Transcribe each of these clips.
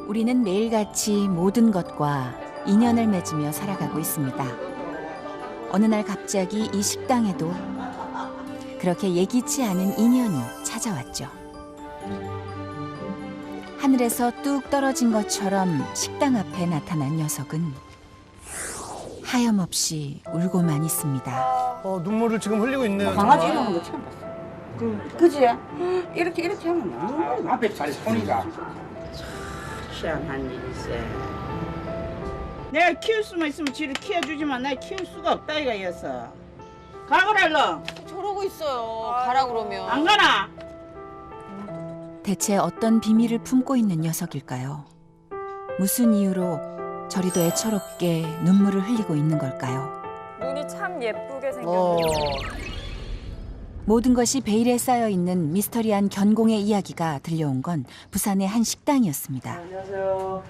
우리는 매일같이 모든 것과 인연을 맺으며 살아가고 있습니다. 어느 날 갑자기 이 식당에도 그렇게 예기치 않은 인연이 찾아왔죠. 하늘에서 뚝 떨어진 것처럼 식당 앞에 나타난 녀석은 하염없이 울고만 있습니다. 눈물을 지금 흘리고 있네요. 강아지 정말. 이러는 거 처음 봤어. 그지? 이렇게 하면 너무 앞에 잘 보니까 희한한 일이세. 내가 키울 수만 있으면 지를 키워주지만 날 키울 수가 없다 이거였어. 가거라 일로. 저러고 있어요. 가라 그러면. 안 가나? 대체 어떤 비밀을 품고 있는 녀석일까요? 무슨 이유로 저리도 애처롭게 눈물을 흘리고 있는 걸까요? 눈이 참 예쁘게 어, 생겼는데. 모든 것이 베일에 쌓여 있는 미스터리한 견공의 이야기가 들려온 건 부산의 한 식당이었습니다. 안녕하세요.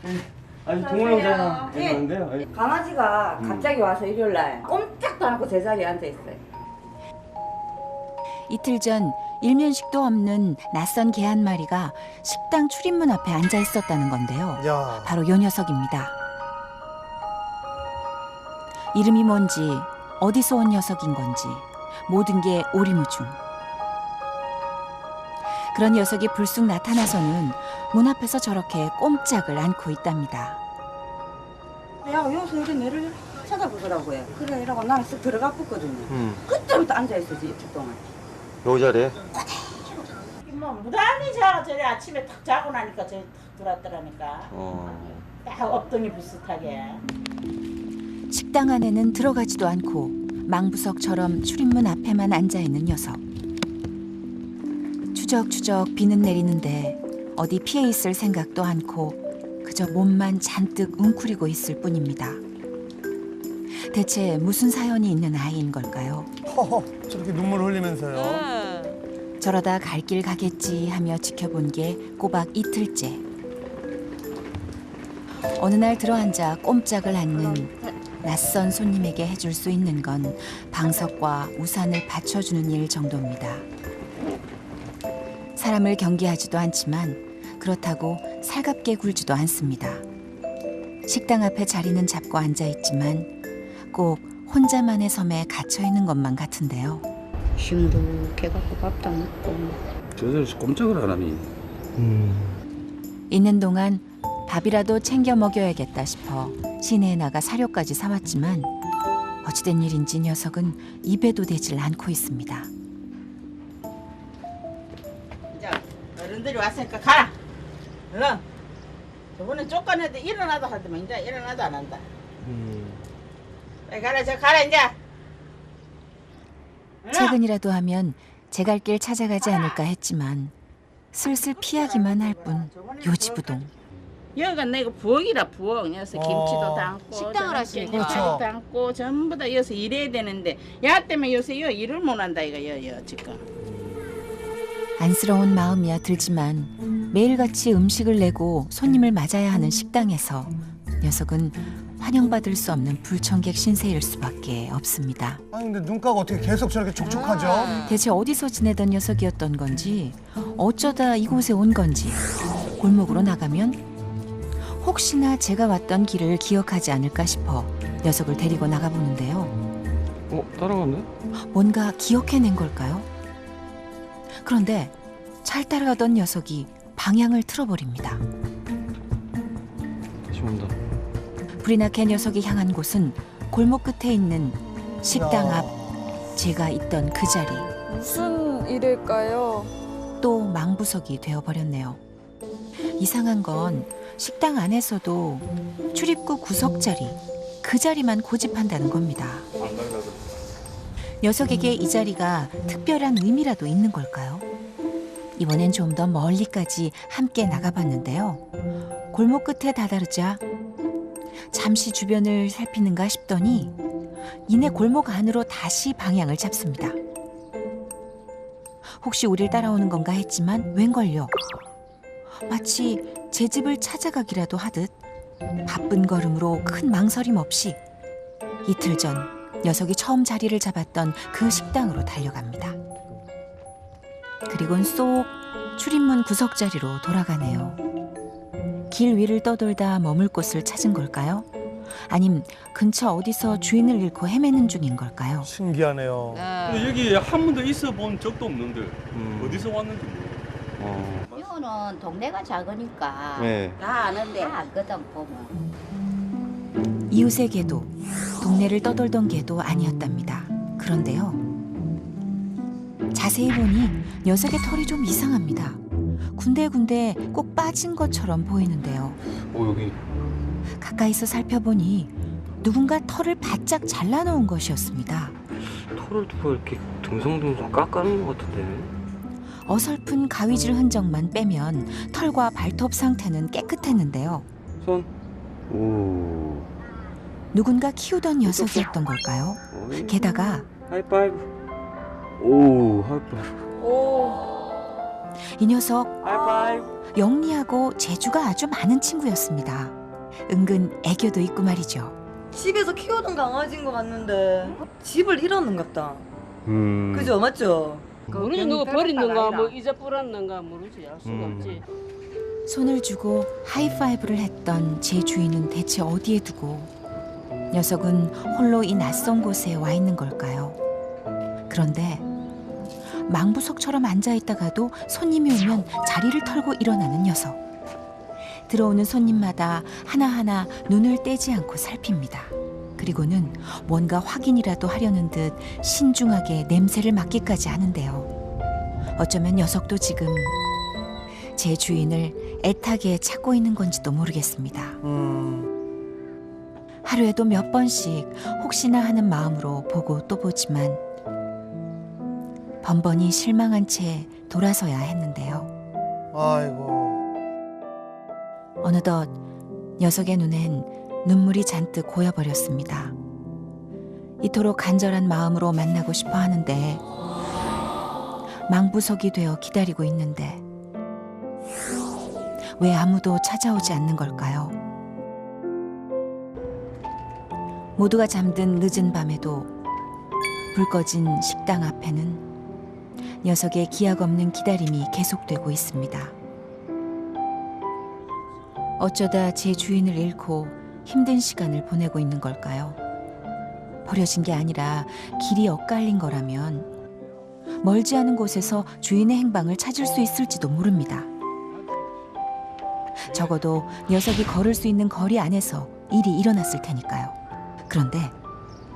아니 동물농장 되는데요. 강아지가 갑자기 와서 일요일날 꼼짝도 않고 제자리에 앉아있어요. 이틀 전 일면식도 없는 낯선 개 한 마리가 식당 출입문 앞에 앉아 있었다는 건데요. 야, 바로 요 녀석입니다. 이름이 뭔지, 어디서 온 녀석인 건지 모든 게 오리무중. 그런 녀석이 불쑥 나타나서는 문 앞에서 저렇게 꼼짝을 않고 있답니다. 야, 여기서 이렇게 내를 쳐다보더라고요. 그래, 이러고 나는 쓱 들어가 붙거든요. 그때부터 앉아있었지, 이틀 동안. 요 자리에? 뭐 무단히 저리 아침에 탁 자고 나니까 저기 탁 들어왔더라니까. 딱 엎덩이 비슷하게. 식당 안에는 들어가지도 않고 망부석처럼 출입문 앞에만 앉아있는 녀석. 추적추적 비는 내리는데 어디 피해 있을 생각도 않고 그저 몸만 잔뜩 웅크리고 있을 뿐입니다. 대체 무슨 사연이 있는 아이인 걸까요? 허허, 저렇게 눈물을 흘리면서요. 네. 저러다 갈 길 가겠지 하며 지켜본 게 꼬박 이틀째. 어느 날 들어앉아 꼼짝을 않는 낯선 손님에게 해줄 수 있는 건 방석과 우산을 받쳐주는 일 정도입니다. 사람을 경계하지도 않지만 그렇다고 살갑게 굴지도 않습니다. 식당 앞에 자리는 잡고 앉아있지만 꼭 혼자만의 섬에 갇혀있는 것만 같은데요. 싱득해갖고 밥도 안 먹고. 저들서 꼼짝을 안 하니 있는 동안 밥이라도 챙겨 먹여야겠다 싶어 시내에 나가 사료까지 사왔지만 어찌된 일인지 녀석은 입에도 대질 않고 있습니다. 이제 어른들이 왔으니까 가라. 얼른. 저번에 쫓겨내도 일어나도 하더만 이제 일어나도 안 한다. 빨리 가라 저 가라 이제. 얼른. 최근이라도 하면 제 갈 길 찾아가지 않을까 했지만 슬슬 피하기만 할 뿐 요지부동. 여기가 내가 부엌이라 부엌. 여기서 김치도 담고 식당을 하시니까. 그렇죠. 담고 전부 다 여기서 일해야 되는데 야 때문에 요새 여 일을 못 한다 이거 여 지금. 안쓰러운 마음이야 들지만 매일같이 음식을 내고 손님을 맞아야 하는 식당에서 녀석은 환영받을 수 없는 불청객 신세일 수밖에 없습니다. 아니 근데 눈가가 어떻게 계속 저렇게 촉촉하죠? 대체 어디서 지내던 녀석이었던 건지 어쩌다 이곳에 온 건지 골목으로 나가면 혹시나 제가 왔던 길을 기억하지 않을까 싶어 녀석을 데리고 나가보는데요. 따라갔네? 뭔가 기억해낸 걸까요? 그런데 잘 따라가던 녀석이 방향을 틀어버립니다. 다시 온다. 불이 나게 녀석이 향한 곳은 골목 끝에 있는 식당 야. 앞 제가 있던 그 자리. 무슨 일일까요? 또 망부석이 되어버렸네요. 이상한 건 식당 안에서도 출입구 구석 자리, 그 자리만 고집한다는 겁니다. 녀석에게 이 자리가 특별한 의미라도 있는 걸까요? 이번엔 좀 더 멀리까지 함께 나가봤는데요. 골목 끝에 다다르자 잠시 주변을 살피는가 싶더니 이내 골목 안으로 다시 방향을 잡습니다. 혹시 우릴 따라오는 건가 했지만 웬걸요. 마치 제 집을 찾아가기라도 하듯 바쁜 걸음으로 큰 망설임 없이 이틀 전 녀석이 처음 자리를 잡았던 그 식당으로 달려갑니다. 그리곤 쏙 출입문 구석 자리로 돌아가네요. 길 위를 떠돌다 머물 곳을 찾은 걸까요? 아님 근처 어디서 주인을 잃고 헤매는 중인 걸까요? 신기하네요. 근데 여기 한 번도 있어 본 적도 없는데 어디서 왔는지 모르겠어요. 이거는 동네가 작으니까 네. 다 아는데. 다 알거든 보면. 이웃의 개도 동네를 떠돌던 개도 아니었답니다. 그런데요. 자세히 보니 녀석의 털이 좀 이상합니다. 군데군데 꼭 빠진 것처럼 보이는데요. 여기 가까이서 살펴보니 누군가 털을 바짝 잘라놓은 것이었습니다. 털을 누가 이렇게 듬성듬성 깎아놓은 것 같은데. 어설픈 가위질 흔적만 빼면 털과 발톱 상태는 깨끗했는데요. 손. 오. 누군가 키우던 녀석이었던 걸까요? 어이. 게다가 하이파이브. 오, 하이파이브. 오. 이 녀석 하이파이브. 영리하고 재주가 아주 많은 친구였습니다. 은근 애교도 있고 말이죠. 집에서 키우던 강아지인 것 같는데 집을 잃었는 것 같다. 그죠? 맞죠? 모르지 누가 버렸는가 뭐 이자 뿌렸는가 모르지 알 수가 없지. 손을 주고 하이파이브를 했던 제 주인은 대체 어디에 두고 녀석은 홀로 이 낯선 곳에 와 있는 걸까요? 그런데 망부석처럼 앉아있다가도 손님이 오면 자리를 털고 일어나는 녀석. 들어오는 손님마다 하나하나 눈을 떼지 않고 살핍니다. 그리고는 뭔가 확인이라도 하려는 듯 신중하게 냄새를 맡기까지 하는데요. 어쩌면 녀석도 지금 제 주인을 애타게 찾고 있는 건지도 모르겠습니다. 하루에도 몇 번씩 혹시나 하는 마음으로 보고 또 보지만 번번이 실망한 채 돌아서야 했는데요. 아이고. 어느덧 녀석의 눈엔 눈물이 잔뜩 고여버렸습니다. 이토록 간절한 마음으로 만나고 싶어 하는데 망부석이 되어 기다리고 있는데 왜 아무도 찾아오지 않는 걸까요? 모두가 잠든 늦은 밤에도 불 꺼진 식당 앞에는 녀석의 기약 없는 기다림이 계속되고 있습니다. 어쩌다 제 주인을 잃고 힘든 시간을 보내고 있는 걸까요? 버려진 게 아니라 길이 엇갈린 거라면 멀지 않은 곳에서 주인의 행방을 찾을 수 있을지도 모릅니다. 적어도 녀석이 걸을 수 있는 거리 안에서 일이 일어났을 테니까요. 그런데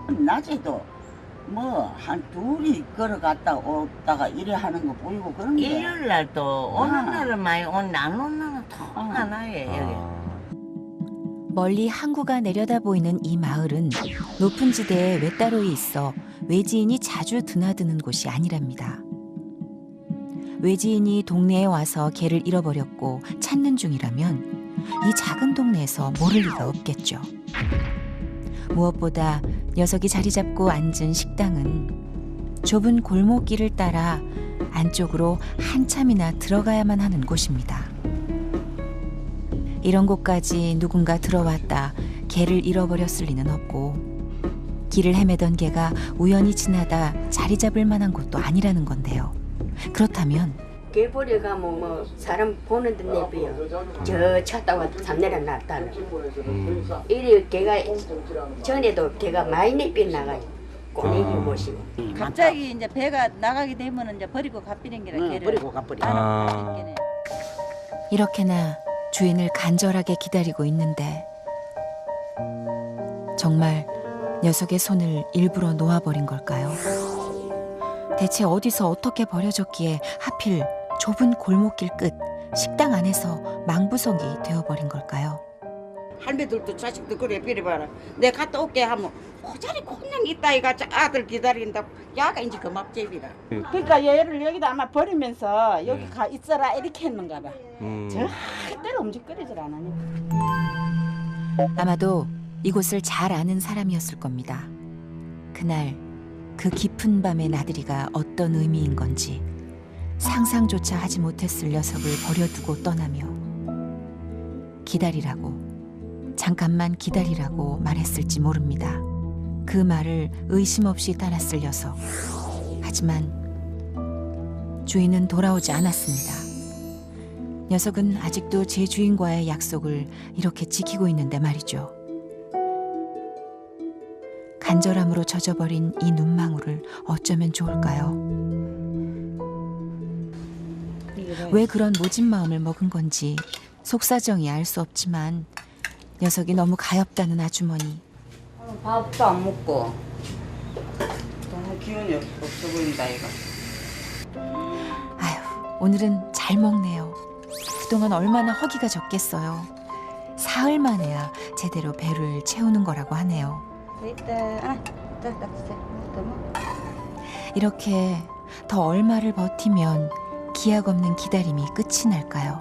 낮에도 뭐 한 둘이 걸어갔다 오다가 이래 하는 거 보이고 그런 게. 일요일 날도 오는 날은 많이 오는데 안 오는 날은 통 하나예요 여기. 멀리 항구가 내려다 보이는 이 마을은 높은 지대에 외따로에 있어 외지인이 자주 드나드는 곳이 아니랍니다. 외지인이 동네에 와서 개를 잃어버렸고 찾는 중이라면 이 작은 동네에서 모를 리가 없겠죠. 무엇보다 녀석이 자리 잡고 앉은 식당은 좁은 골목길을 따라 안쪽으로 한참이나 들어가야만 하는 곳입니다. 이런 곳까지 누군가 들어왔다 개를 잃어버렸을 리는 없고 길을 헤매던 개가 우연히 지나다 자리 잡을 만한 곳도 아니라는 건데요. 그렇다면 개 버려 가면 뭐 사람 보는 데 내비요. 저 찾다가 산 내려놨다는. 이리 개가 전에도 개가 많이 내비 나가요. 꼬내기 모시고. 갑자기 이제 배가 나가게 되면 이제 버리고 가버린 게라 걔를. 버리고 가버려. 이렇게나 주인을 간절하게 기다리고 있는데 정말 녀석의 손을 일부러 놓아버린 걸까요? 대체 어디서 어떻게 버려졌기에 하필 좁은 골목길 끝 식당 안에서 망부석이 되어버린 걸까요? 할매들도 자식도 그래 비려봐라. 내가 갔다 올게 하면 호자리 그냥 있다 이가 아들 기다린다. 야가 이제 그 막제비라. 그러니까 얘를 여기다 아마 버리면서 여기 가 있어라 이렇게 했는가 봐. 절대로 움직거리질 않으니까. 아마도 이곳을 잘 아는 사람이었을 겁니다. 그날 그 깊은 밤의 나들이가 어떤 의미인 건지 상상조차 하지 못했을 녀석을 버려두고 떠나며 기다리라고 잠깐만 기다리라고 말했을지 모릅니다. 그 말을 의심 없이 따랐을 녀석. 하지만 주인은 돌아오지 않았습니다. 녀석은 아직도 제 주인과의 약속을 이렇게 지키고 있는데 말이죠. 간절함으로 젖어버린 이 눈망울을 어쩌면 좋을까요? 왜 그런 모진 마음을 먹은 건지 속사정이 알 수 없지만 녀석이 너무 가엾다는 아주머니. 밥도 안 먹고 너무 기운이 없어 보인다 이거. 아휴, 오늘은 잘 먹네요. 그동안 얼마나 허기가 졌겠어요. 사흘 만에야 제대로 배를 채우는 거라고 하네요. 이렇게 더 얼마를 버티면 기약 없는 기다림이 끝이 날까요?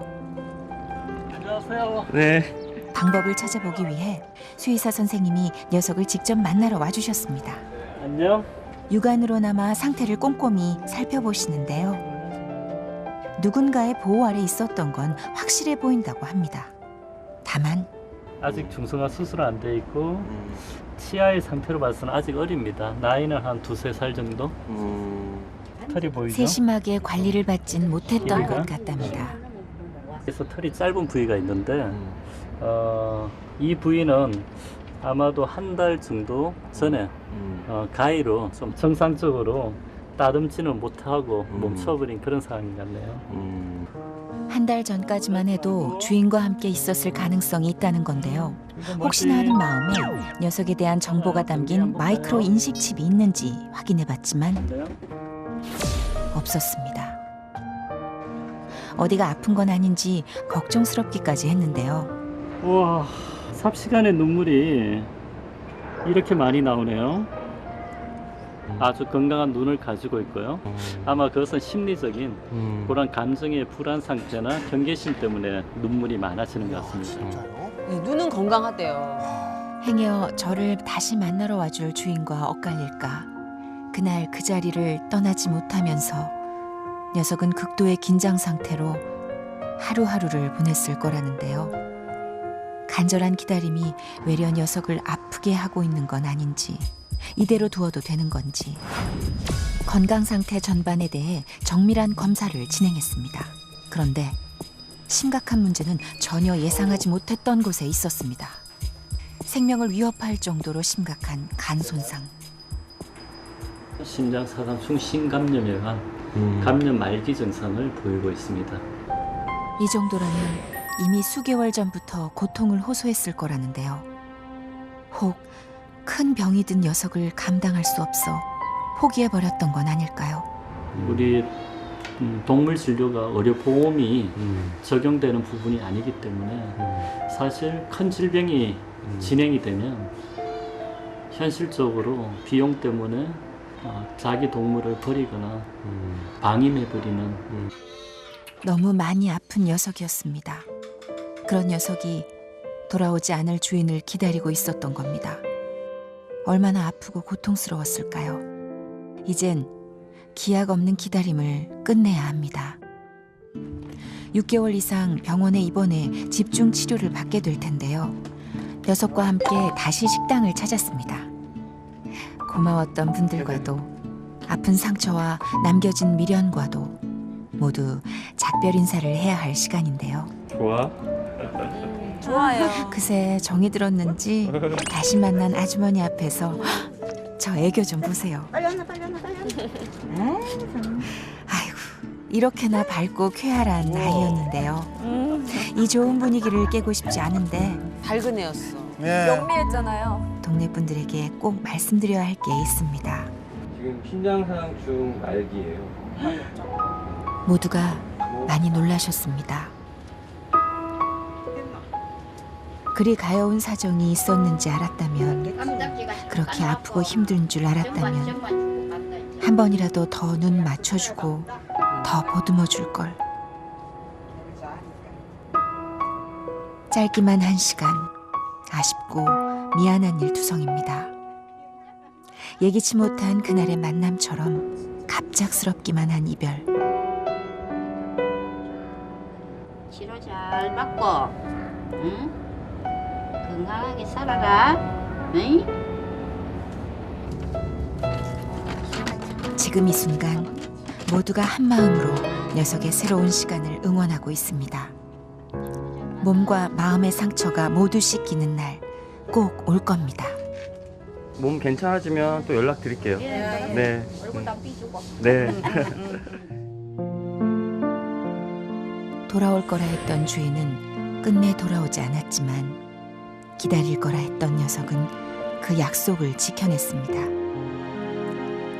안녕하세요. 네. 방법을 찾아보기 위해 수의사 선생님이 녀석을 직접 만나러 와주셨습니다. 안녕. 육안으로나마 상태를 꼼꼼히 살펴보시는데요. 누군가의 보호 아래 있었던 건 확실해 보인다고 합니다. 다만 아직 중성화 수술 안 돼 있고 치아의 상태로 봐서는 아직 어립니다. 나이는 한 2-3살 정도? 털이 보이죠? 세심하게 관리를 받진 못했던 것 같답니다. 그래서 털이 짧은 부위가 있는데 이 부위는 아마도 한 달 정도 전에 가위로 좀 정상적으로 따듬지는 못하고 멈춰버린 그런 상황이 같네요. 한 달 전까지만 해도 주인과 함께 있었을 가능성이 있다는 건데요. 혹시나 하는 마음에 녀석에 대한 정보가 담긴 마이크로 인식 칩이 있는지 확인해봤지만 없었습니다. 어디가 아픈 건 아닌지 걱정스럽기까지 했는데요. 우와, 삽시간에 눈물이 이렇게 많이 나오네요. 아주 건강한 눈을 가지고 있고요. 아마 그것은 심리적인 그런 감정의 불안 상태나 경계심 때문에 눈물이 많아지는 것 같습니다. 네, 눈은 건강하대요. 행여 저를 다시 만나러 와줄 주인과 엇갈릴까. 그날 그 자리를 떠나지 못하면서 녀석은 극도의 긴장 상태로 하루하루를 보냈을 거라는데요. 간절한 기다림이 외려 녀석을 아프게 하고 있는 건 아닌지, 이대로 두어도 되는 건지 건강 상태 전반에 대해 정밀한 검사를 진행했습니다. 그런데 심각한 문제는 전혀 예상하지 못했던 곳에 있었습니다. 생명을 위협할 정도로 심각한 간 손상. 심장 사상 중심 감염에 의한 감염 말기 증상을 보이고 있습니다. 이 정도라면 이미 수개월 전부터 고통을 호소했을 거라는데요. 혹 큰 병이 든 녀석을 감당할 수 없어 포기해버렸던 건 아닐까요? 우리 동물 진료가 의료보험이 적용되는 부분이 아니기 때문에 사실 큰 질병이 진행이 되면 현실적으로 비용 때문에 자기 동물을 버리거나 방임해버리는 너무 많이 아픈 녀석이었습니다. 그런 녀석이 돌아오지 않을 주인을 기다리고 있었던 겁니다. 얼마나 아프고 고통스러웠을까요? 이젠 기약 없는 기다림을 끝내야 합니다. 6개월 이상 병원에 입원해 집중 치료를 받게 될 텐데요. 녀석과 함께 다시 식당을 찾았습니다. 고마웠던 분들과도 아픈 상처와 남겨진 미련과도 모두 작별 인사를 해야 할 시간인데요. 좋아? 좋아요. 그새 정이 들었는지 다시 만난 아주머니 앞에서 저 애교 좀 보세요. 빨리 왔나. 아이고, 이렇게나 밝고 쾌활한 아이였는데요. 이 좋은 분위기를 깨고 싶지 않은데 밝은 애였어. 예. 영리했잖아요. 동네 분들에게 꼭 말씀드려야 할 게 있습니다. 지금 심장사상충 말기예요. 모두가 많이 놀라셨습니다. 그리 가여운 사정이 있었는지 알았다면, 그렇게 아프고 힘든 줄 알았다면 한 번이라도 더 눈 맞춰주고 더 보듬어 줄 걸. 짧기만 한 시간, 아쉽고 미안한 일투성입니다. 예기치 못한 그날의 만남처럼 갑작스럽기만 한 이별. 치료 잘 받고, 응? 건강하게 살아라, 응? 지금 이 순간 모두가 한 마음으로 녀석의 새로운 시간을 응원하고 있습니다. 몸과 마음의 상처가 모두 씻기는 날 꼭 올 겁니다. 몸 괜찮아지면 또 연락 드릴게요. 네. 얼굴 다 삐주고. 네. 돌아올 거라 했던 주인은 끝내 돌아오지 않았지만 기다릴 거라 했던 녀석은 그 약속을 지켜냈습니다.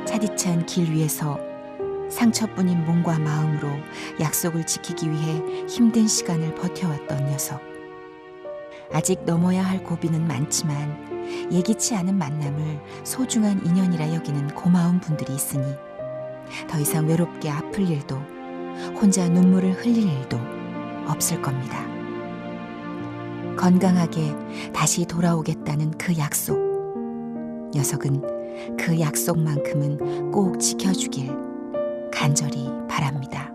차디찬 길 위에서 상처뿐인 몸과 마음으로 약속을 지키기 위해 힘든 시간을 버텨왔던 녀석. 아직 넘어야 할 고비는 많지만 예기치 않은 만남을 소중한 인연이라 여기는 고마운 분들이 있으니 더 이상 외롭게 아플 일도 혼자 눈물을 흘릴 일도 없을 겁니다. 건강하게 다시 돌아오겠다는 그 약속. 녀석은 그 약속만큼은 꼭 지켜주길 간절히 바랍니다.